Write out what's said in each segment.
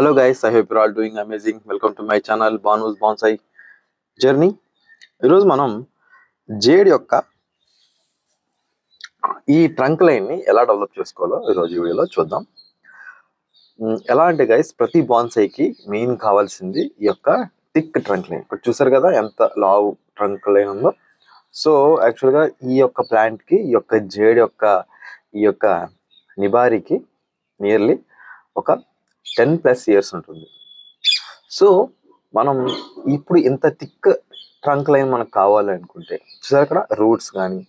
Hello guys, I hope you're all doing amazing. Welcome to my channel Banu's Bonsai Journey. ఈరోజు మనం jade యొక్క ఈ trunk లైన్ని ఎలా డెవలప్ చేసుకోవాలో ఈరోజు వీడియోలో చూద్దాం. ఎలా అంటే గైస్, ప్రతి బాన్సైకి మెయిన్ కావాల్సింది ఈ యొక్క థిక్ ట్రంక్ లైన్. ఇప్పుడు చూసారు కదా ఎంత లావ్ ట్రంక్ లైన్ ఉందో. సో యాక్చువల్గా ఈ యొక్క ప్లాంట్కి ఈ యొక్క జేడ్ యొక్క ఈ యొక్క నిబారికి నియర్లీ ఒక 10+ ఇయర్స్ ఉంటుంది. సో మనం ఇప్పుడు ఇంత థిక్ ట్రంక్ లైన్ మనకు కావాలి అనుకుంటే చూసారు అక్కడ రూట్స్ కానీ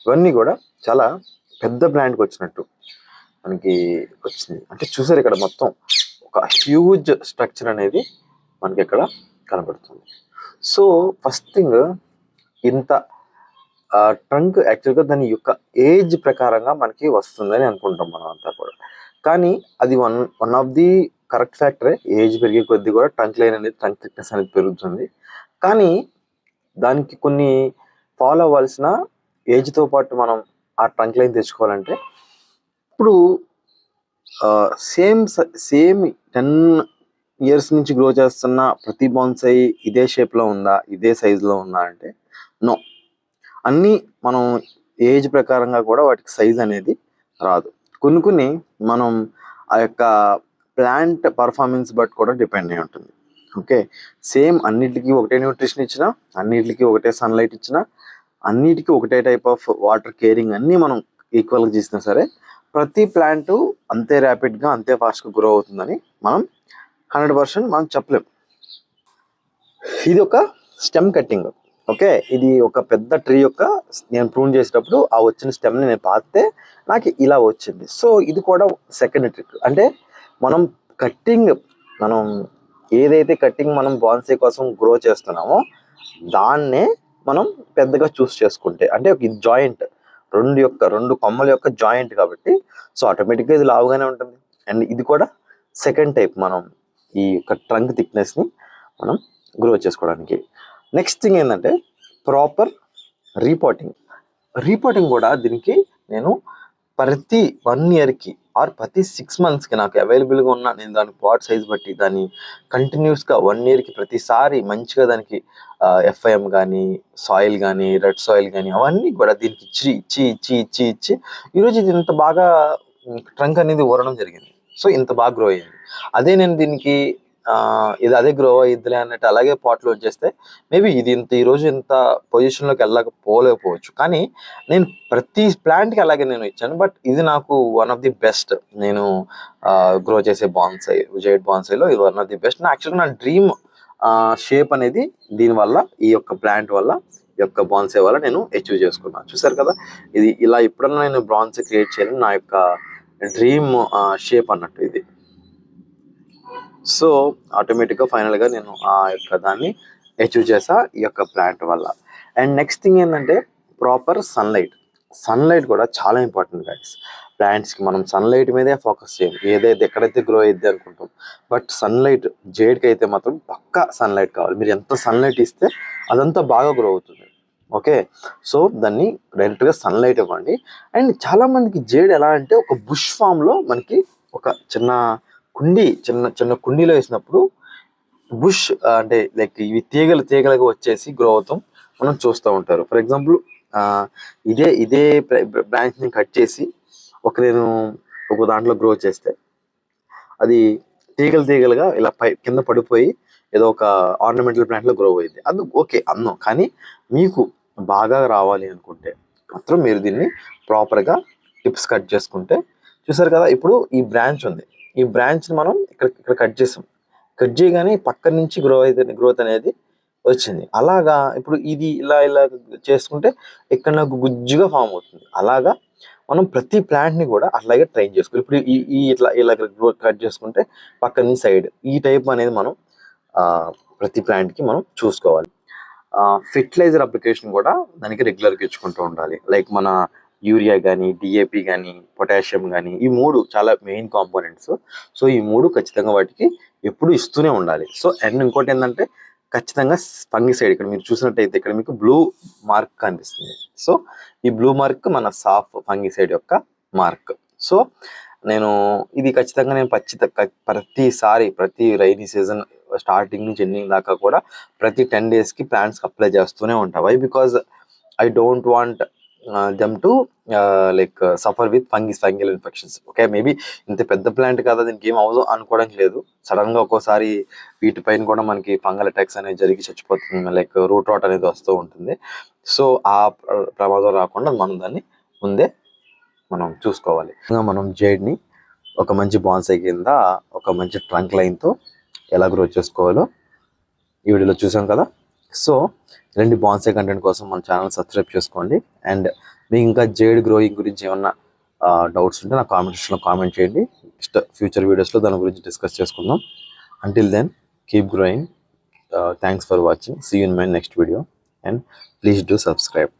ఇవన్నీ కూడా చాలా పెద్ద ప్లాంట్కి వచ్చినట్టు మనకి వచ్చింది. అంటే చూసారు ఇక్కడ మొత్తం ఒక హ్యూజ్ స్ట్రక్చర్ అనేది మనకి ఇక్కడ కనబడుతుంది. సో ఫస్ట్ థింగ్, ఇంత ట్రంక్ యాక్చువల్గా దాని యొక్క ఏజ్ ప్రకారంగా మనకి వస్తుందని అనుకుంటాం మనం అంతా కూడా. కానీ అది వన్ ఆఫ్ ది కరెక్ట్ ఫ్యాక్టరే. ఏజ్ పెరిగే కొద్దీ కూడా ట్రంక్ లైన్ అనేది, ట్రంక్ థిక్నెస్ అనేది పెరుగుతుంది. కానీ దానికి కొన్ని ఫాలో అవ్వాల్సిన ఏజ్తో పాటు మనం ఆ ట్రంక్ లైన్ తెచ్చుకోవాలంటే, ఇప్పుడు సేమ్ 10 ఇయర్స్ నుంచి గ్రో చేస్తున్న ప్రతి బాన్సై ఇదే షేప్లో ఉందా, ఇదే సైజులో ఉందా అంటే నో. అన్నీ మనం ఏజ్ ప్రకారంగా కూడా వాటికి సైజ్ అనేది రాదు. కొన్ని మనం ఆ యొక్క ప్లాంట్ పర్ఫార్మెన్స్ బట్టి కూడా డిపెండ్ అయి ఉంటుంది. ఓకే, సేమ్ అన్నిటికీ ఒకటే న్యూట్రిషన్ ఇచ్చినా, అన్నిటికీ ఒకటే సన్లైట్ ఇచ్చినా, అన్నిటికీ ఒకటే టైప్ ఆఫ్ వాటర్ కేరింగ్ అన్నీ మనం ఈక్వల్గా చేసినా సరే ప్రతి ప్లాంట్ అంతే ర్యాపిడ్గా అంతే ఫాస్ట్గా గ్రో అవుతుందని మనం 100% మనం చెప్పలేం. ఇది ఒక స్టెమ్ కట్టింగ్. ఓకే, ఇది ఒక పెద్ద ట్రీ యొక్క నేను ప్రూన్ చేసేటప్పుడు ఆ వచ్చిన స్టెమ్ని నేను పాతితే నాకు ఇలా వచ్చింది. సో ఇది కూడా సెకండ్ ట్రిక్. అంటే మనం కట్టింగ్, మనం ఏదైతే కట్టింగ్ మనం బాన్సై కోసం గ్రో చేస్తున్నామో దాన్నే మనం పెద్దగా చూస్ చేసుకుంటే, అంటే ఒక జాయింట్ రెండు కొమ్మల యొక్క జాయింట్ కాబట్టి సో ఆటోమేటిక్గా ఇది లావుగానే ఉంటుంది. అండ్ ఇది కూడా సెకండ్ టైప్ మనం ఈ యొక్క ట్రంక్ థిక్నెస్ని మనం గ్రో చేసుకోవడానికి. నెక్స్ట్ థింగ్ ఏంటంటే ప్రాపర్ రీపోటింగ్ కూడా దీనికి నేను ప్రతి 1 ఇయర్కి ఆర్ ప్రతి 6 మంత్స్కి నాకు అవైలబుల్గా ఉన్న, నేను దాని పాట్ సైజ్ బట్టి దాన్ని కంటిన్యూస్గా 1 ఇయర్కి ప్రతిసారి మంచిగా దానికి FIM కానీ, సాయిల్ కానీ, రెడ్ సాయిల్ కానీ అవన్నీ కూడా దీనికి ఇచ్చి ఈరోజు ఇది ఇంత బాగా ట్రంక్ అనేది ఊరడం జరిగింది. సో ఇంత బాగా గ్రో అయ్యింది. అదే నేను దీనికి ఇది అదే గ్రో అయ్యిద్దిలే అన్నట్టు అలాగే పాట్లో వచ్చేస్తే మేబీ ఇది ఈరోజు ఇంత పొజిషన్లోకి పోలేకపోవచ్చు. కానీ నేను ప్రతి ప్లాంట్కి అలాగే నేను ఇచ్చాను. బట్ ఇది నాకు వన్ ఆఫ్ ది బెస్ట్. నేను గ్రో చేసే బాన్సై, జేడ్ బాన్సైలో ఇది వన్ ఆఫ్ ది బెస్ట్. యాక్చువల్గా నా డ్రీమ్ షేప్ అనేది దీనివల్ల, ఈ యొక్క ప్లాంట్ వల్ల, ఈ యొక్క బాన్సై వల్ల నేను అచీవ్ చేసుకున్నాను. చూసారు కదా, ఇది ఇలా ఎప్పుడన్నా నేను బాన్సై క్రియేట్ చేయాలని నా యొక్క డ్రీమ్ షేప్ అన్నట్టు ఇది. సో ఆటోమేటిక్గా ఫైనల్గా నేను ఆ యొక్క దాన్ని అచీవ్ చేసా ఈ యొక్క ప్లాంట్ వల్ల. అండ్ నెక్స్ట్ థింగ్ ఏంటంటే ప్రాపర్ సన్లైట్ కూడా చాలా ఇంపార్టెంట్ గైస్. ప్లాంట్స్కి మనం సన్లైట్ మీదే ఫోకస్ చేయాలి. ఎక్కడైతే గ్రో అయ్యిద్ది అనుకుంటాం, బట్ సన్లైట్ జేడ్కి అయితే మాత్రం పక్కా సన్లైట్ కావాలి. మీరు ఎంత సన్లైట్ ఇస్తే అదంతా బాగా గ్రో అవుతుంది. ఓకే, సో దాన్ని డైరెక్ట్గా సన్లైట్ ఇవ్వండి. అండ్ చాలామందికి జేడ్ ఎలా అంటే ఒక బుష్ ఫామ్లో మనకి ఒక చిన్న కుండీలో వేసినప్పుడు బుష్ అంటే లైక్ ఇవి తీగలుగా వచ్చేసి గ్రో అవుతాం మనం చూస్తూ ఉంటారు. ఫర్ ఎగ్జాంపుల్ ఇదే బ్రాంచ్ని కట్ చేసి నేను ఒక దాంట్లో గ్రో చేస్తే అది తీగలుగా ఇలా కింద పడిపోయి ఏదో ఒక ఆర్నమెంటల్ ప్లాంట్లో గ్రో అయ్యింది. అది ఓకే అన్నాం. కానీ మీకు బాగా రావాలి అనుకుంటే మాత్రం మీరు దీన్ని ప్రాపర్గా టిప్స్ కట్ చేసుకుంటే, చూసారు కదా ఇప్పుడు ఈ బ్రాంచ్ ఉంది, ఈ బ్రాంచ్ని మనం ఇక్కడ కట్ చేయగానే పక్క నుంచి గ్రోత్ అనేది వచ్చింది. అలాగా ఇప్పుడు ఇది ఇలా చేసుకుంటే ఇక్కడ నాకు గుజ్జుగా ఫామ్ అవుతుంది. అలాగా మనం ప్రతి ప్లాంట్ని కూడా అట్లాగే ట్రైన్ చేసుకోవాలి. ఇప్పుడు ఇలా గ్రోత్ కట్ చేసుకుంటే పక్క నుంచి సైడ్ ఈ టైప్ అనేది మనం ప్రతి ప్లాంట్కి మనం చూసుకోవాలి. ఫెర్టిలైజర్ అప్లికేషన్ కూడా దానికి రెగ్యులర్గా ఇచ్చుకుంటూ ఉండాలి. లైక్ మన యూరియా కానీ, DAP కానీ, పొటాషియం కానీ, ఈ 3 చాలా మెయిన్ కాంపోనెంట్స్. సో ఈ 3 ఖచ్చితంగా వాటికి ఎప్పుడు ఇస్తూనే ఉండాలి. సో అండ్ ఇంకోటి ఏంటంటే ఖచ్చితంగా ఫంగిసైడ్. ఇక్కడ మీరు చూసినట్టయితే ఇక్కడ మీకు బ్లూ మార్క్ కనిపిస్తుంది. సో ఈ బ్లూ మార్క్ మన సాఫ్ ఫంగిసైడ్ యొక్క మార్క్. సో నేను ఇది ఖచ్చితంగా నేను ప్రతి రైనీ సీజన్ స్టార్టింగ్ నుంచి ఎండింగ్ దాకా కూడా ప్రతి 10 డేస్కి ప్లాంట్స్కి అప్లై చేస్తూనే ఉంటా. Why? Because I don't want them to like suffer with fungal infections. Okay, maybe ఇంత పెద్ద ప్లాంట్ కదా, దీనికి ఏం అవదు అనుకోవడానికి లేదు. సడన్గా ఒక్కోసారి వీటిపైన కూడా మనకి ఫంగల్ అటాక్స్ అనేది జరిగి చచ్చిపోతుంది, లైక్ రూట్ రాట్ అనేది వస్తూ ఉంటుంది. సో ఆ ప్రమాదం రాకుండా మనం దాన్ని ముందే మనం చూసుకోవాలి. మనం జేడ్ని ఒక మంచి బాన్సై కింద ఒక మంచి ట్రంక్ లైన్తో ఎలా గ్రో చేసుకోవాలో ఈ వీడియోలో చూసాం కదా. సో ఇలాంటి బాన్సై కంటెంట్ కోసం మన ఛానల్ సబ్స్క్రైబ్ చేసుకోండి. అండ్ మీకు ఇంకా జేడ్ గ్రోయింగ్ గురించి ఏమన్నా డౌట్స్ ఉంటే నా కామెంట్ సెక్షన్లో కామెంట్ చేయండి. నెక్స్ట్ ఫ్యూచర్ వీడియోస్లో దాని గురించి డిస్కస్ చేసుకుందాం. Until then, keep growing. Thanks for watching. See you in my next video and please do subscribe.